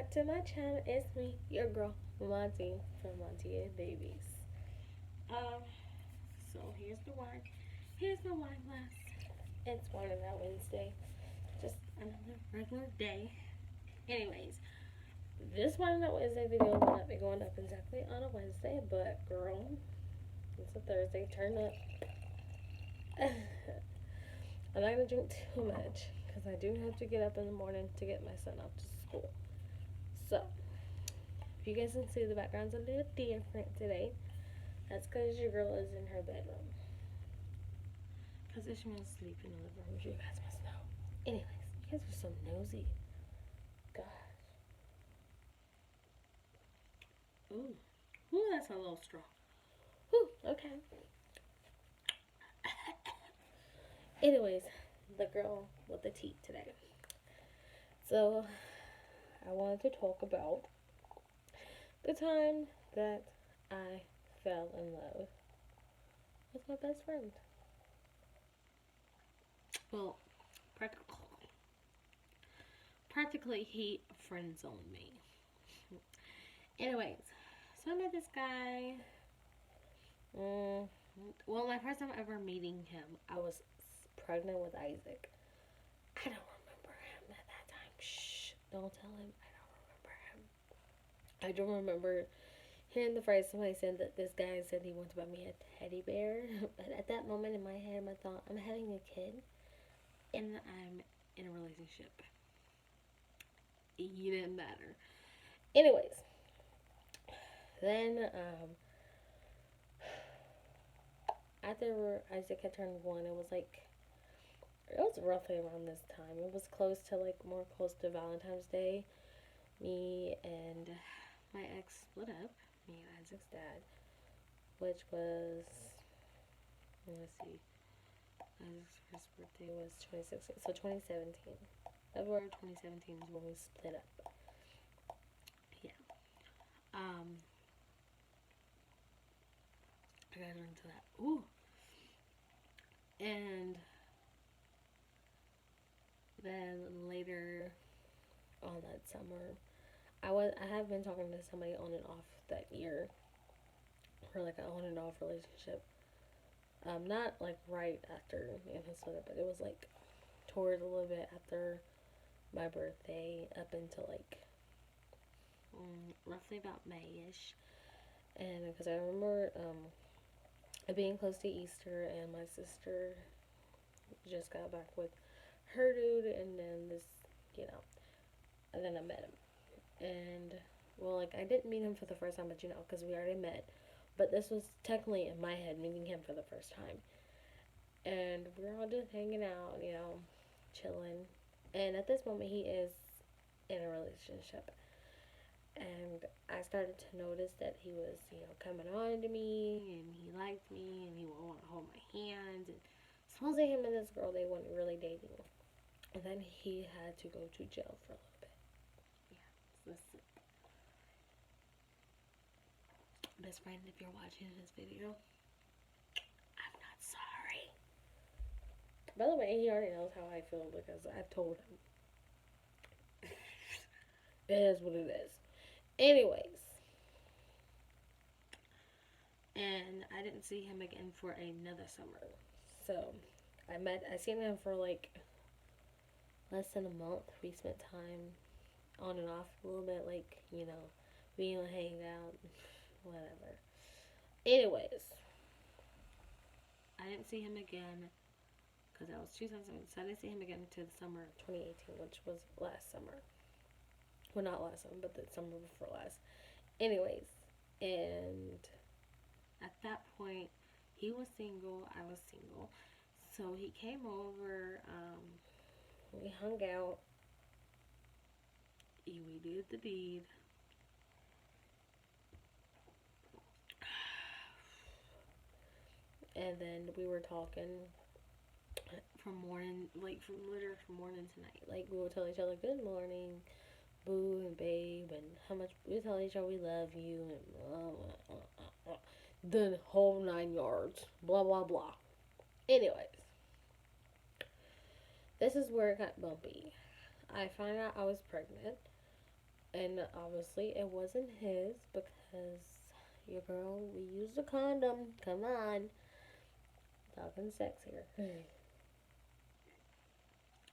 back to my channel. It's me, your girl, MaMa.T from MaMa.T and Babies. Um, so here's the wine. Here's my wine glass. It's one of that Wednesday. Just another regular day. Anyways, this one that Wednesday video will not be going up exactly on a Wednesday, but girl, it's a Thursday. Turn up. I'm not gonna drink too much because I do have to get up in the morning to get my son off to school. So, if you guys can see the background's a little different today, that's because your girl is in her bedroom. Because Ishmael's sleeping in the living room, you guys must know. Anyways, you guys are so nosy. Gosh. Ooh, that's a little strong. Ooh, okay. Anyways, the girl with the teeth today. So, I wanted to talk about the time that I fell in love with my best friend. Well, practically he friend zoned me. Anyways, so I met this guy. Well, my first time ever meeting him, I was pregnant with Isaac. I don't remember him at that time. Shh, don't tell him. I don't remember hearing the phrase somebody said that this guy said he wanted to buy me a teddy bear. But at that moment in my head, I thought, I'm having a kid and I'm in a relationship. It didn't matter. Anyways, then after Isaac had turned 1, it was roughly around this time. It was close to more close to Valentine's Day. Me and my ex split up. Me and Isaac's dad, which was, let's see, Isaac's first birthday was 2016, so 2017. February 2017 is when we split up. Yeah. I got into that. Ooh. And then later on that summer, I have been talking to somebody on and off that year for an on and off relationship. Not right after me and his split up, but it was towards a little bit after my birthday up until roughly about May-ish. And because I remember it being close to Easter, and my sister just got back with her dude, and then and then I met him. And, well, I didn't meet him for the first time, but because we already met. But this was technically in my head meeting him for the first time. And we were all just hanging out, chilling. And at this moment, he is in a relationship. And I started to notice that he was, coming on to me, and he liked me, and he would want to hold my hands. And supposedly him and this girl, they weren't really dating. And then he had to go to jail for a little bit. Yeah, so listen. Best friend, if you're watching this video, I'm not sorry. By the way, he already knows how I feel because I told him. It is what it is. Anyways. And I didn't see him again for another summer. So, I seen him for less than a month. We spent time on and off a little bit, we hang out, whatever. Anyways, I didn't see him again because that was 2007. So I didn't see him again until the summer of 2018, which was last summer. Well, not last summer, but the summer before last. Anyways, and at that point, he was single, I was single. So he came over, we hung out, we did the deed. And then we were talking from morning, from morning to night. We would tell each other good morning, boo and babe, and how much we tell each other we love you, and the whole 9 yards, blah blah blah. Anyways, this is where it got bumpy. I found out I was pregnant, And obviously, it wasn't his because your girl, we used a condom. Come on. Talking sex here.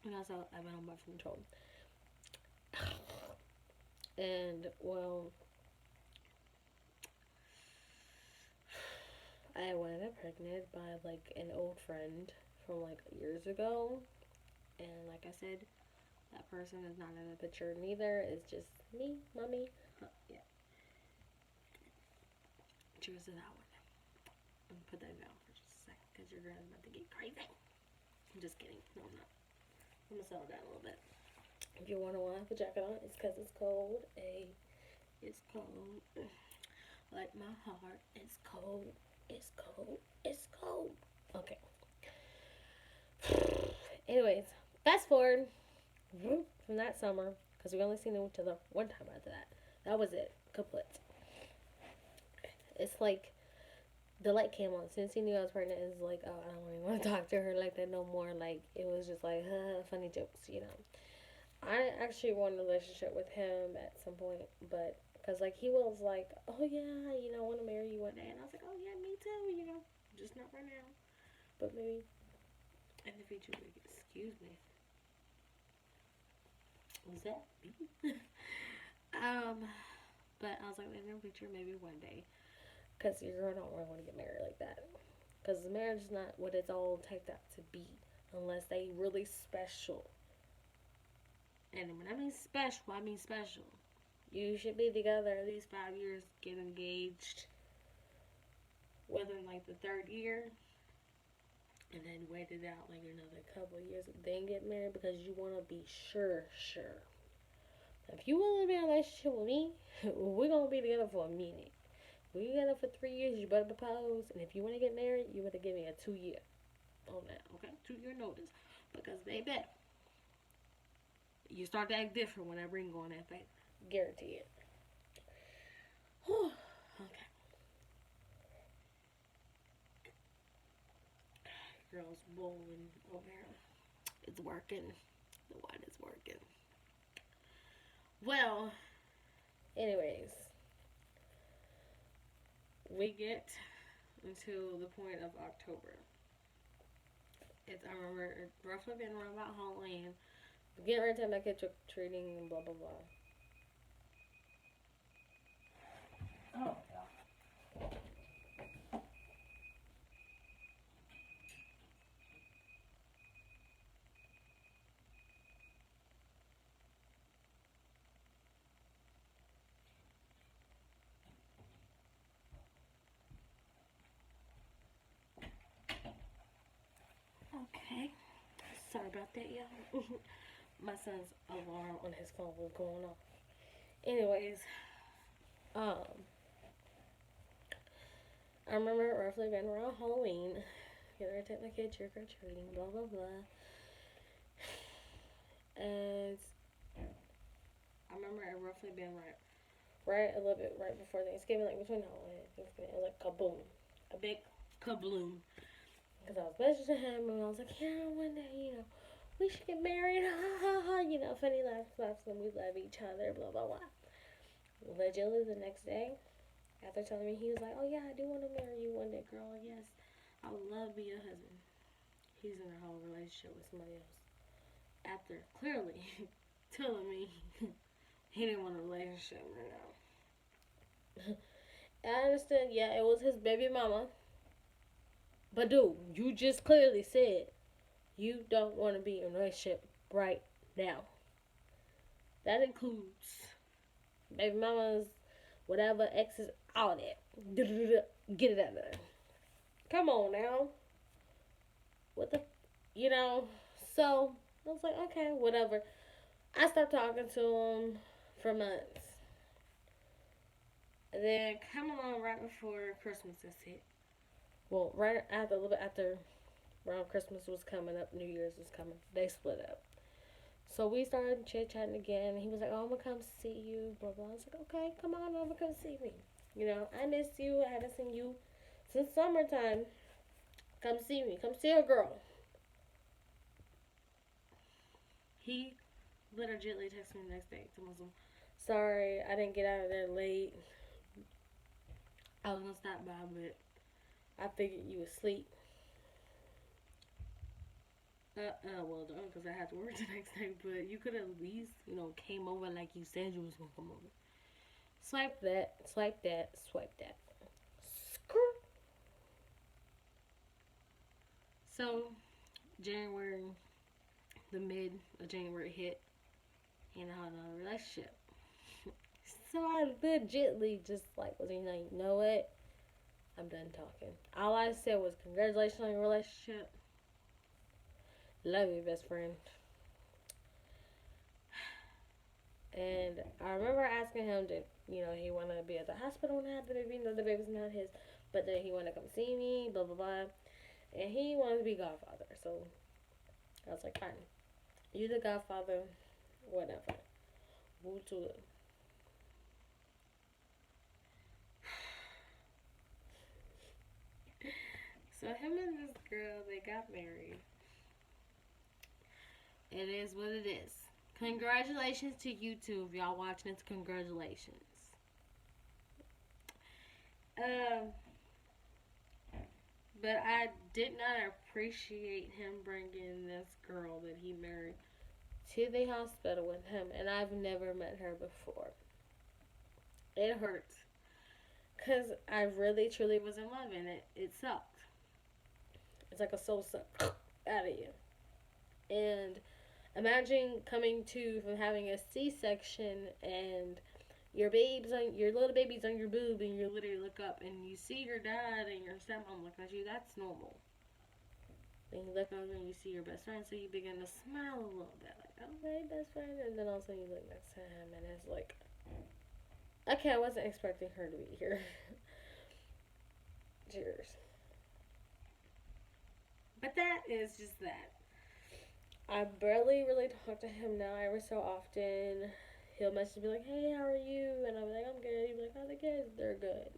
And also, I've been on birth control. And, well, I wound up pregnant by, like, an old friend from, like, years ago. And, like I said, that person is not in the picture neither. It's just me, mommy. Yeah. Cheers to that one. I'm gonna put that down for just a second because you're gonna about to get crazy. I'm just kidding. No, I'm not. I'm gonna settle down a little bit. If you want to have a jacket on, it's because it's cold. It's cold. Like my heart. It's cold. It's cold. It's cold. Okay. Anyways, fast forward from that summer because we only seen each other one time after that. That was it. Complete. It's like the light came on. Since he knew I was pregnant, it's like, oh, I don't really want to talk to her like that no more. Like, it was just like, funny jokes, you know. I actually wanted a relationship with him at some point, but because, like, he was like, oh, yeah, you know, I want to marry you one day. And I was like, oh, yeah, me too, you know, just not right now. But maybe in the future, excuse me. Was that me? But I was like, in the future, maybe one day. Because your girl don't really want to get married like that. Because marriage is not what it's all typed out to be. Unless they really special. And when I mean special, I mean special. You should be together at least 5 years, get engaged. Within like the third year. And then wait it out like another couple of years. Then get married because you want to be sure. If you want to be in a relationship with me, we're going to be together for a minute. We together for 3 years, you better propose. And if you want to get married, you better give me a 2 year on that, okay? 2 year notice. Because, baby, you start to act different when that ring go on that face. Guarantee it. Okay. Girls bowling over there. It's working. The wine is working. Well, anyways, we get until the point of October. I remember it roughly been around about Halloween. Getting ready to take my kid trick treating and blah blah blah. Oh. Okay. Sorry about that, y'all. My son's alarm on his phone was going off. Anyways, um, I remember it roughly been around Halloween. Getting ready to take my kid trick or treating, blah blah blah. And I remember it roughly been right a little bit right before Thanksgiving, like between Halloween and Thanksgiving. It was like kaboom, a big kabloom. Because I was messaging him and I was like, yeah, one day, you know, we should get married, ha ha ha, you know, funny laughs when we love each other, blah blah blah. Allegedly, the next day, after telling me, he was like, oh yeah, I do want to marry you one day, girl. Yes, I would love to be your husband. He's in a whole relationship with somebody else. After clearly telling me he didn't want a relationship right now. I understand, yeah, it was his baby mama. But dude, you just clearly said you don't want to be in a relationship right now. That includes baby mamas, whatever, exes, all that. Get it out of there. Come on now. What the, you know? So I was like, okay, whatever. I stopped talking to him for months. And then come along right before Christmas, that's it. Well, right after, a little bit after around Christmas was coming up, New Year's was coming, they split up. So we started chit chatting again. He was like, oh, I'm going to come see you, blah, blah. I was like, okay, come on over, come see me. You know, I miss you. I haven't seen you since summertime. Come see me. Come see a girl. He literally texted me the next day to Muslim. Sorry, I didn't get out of there late. I was gonna stop by, but I figured you was asleep. Well done, because I had to work the next day. But you could at least, came over like you said you was gonna come over. Swipe that, swipe that, swipe that. So January, the mid of January hit, and I had a relationship. So I legitly just like was like, you know what? I'm done talking. All I said was congratulations on your relationship. Love you, best friend. And I remember asking him to, he wanted to be at the hospital and have the baby, the baby's not his, but then he wanted to come see me, blah blah blah, and he wanted to be godfather. So I was like, fine, you the godfather, whatever. Woo to it. So him and this girl, they got married. It is what it is. Congratulations to you two if y'all watching this. Congratulations. Um, but I did not appreciate him bringing this girl that he married to the hospital with him, and I've never met her before. It hurts because I really truly was in love, and it sucked. It's like a soul suck out of you. And imagine coming to from having a C-section and your little baby's on your boob, and you literally look up and you see your dad and your stepmom looking at you. That's normal. Then you look over and you see your best friend, so you begin to smile a little bit, like, okay, best friend. And then all of a sudden you look next to him, and it's like, okay, I wasn't expecting her to be here. Cheers. But that is just that. I barely really talk to him now. Every so often, he'll message me like, "Hey, how are you?" And I'll be like, "I'm good." He'll be like, "How are the kids?" They're good.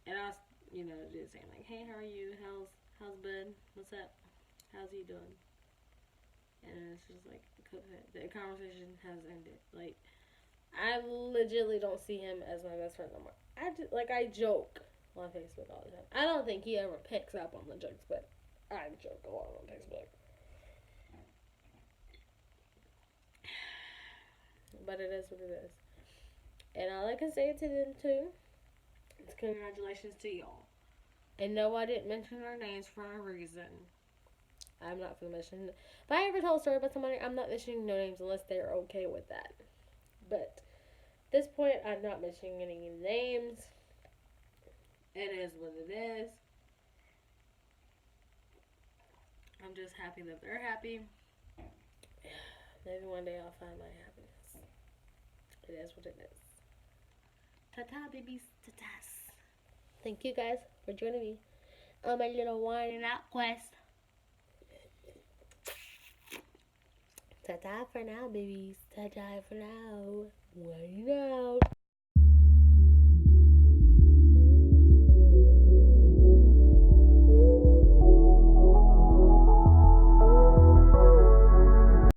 And I'll, do the same. Like, "Hey, how are you? How's bud? What's up? How's he doing?" And it's just like the conversation has ended. Like, I legitimately don't see him as my best friend no more. I joke on Facebook all the time. I don't think he ever picks up on the jokes, but I joke a lot on Facebook. But it is what it is. And all I can say to them too is congratulations to y'all. And no, I didn't mention our names for a reason. I'm not gonna mention. If I ever tell a story about somebody, I'm not mentioning no names unless they're okay with that. But at this point, I'm not mentioning any names. It is what it is. I'm just happy that they're happy. Maybe one day I'll find my happiness. It is what it is. Ta-ta, babies. Ta-tas. Thank you guys for joining me on my little wine and out quest. Ta-ta for now, babies. Ta-ta for now. Wine out.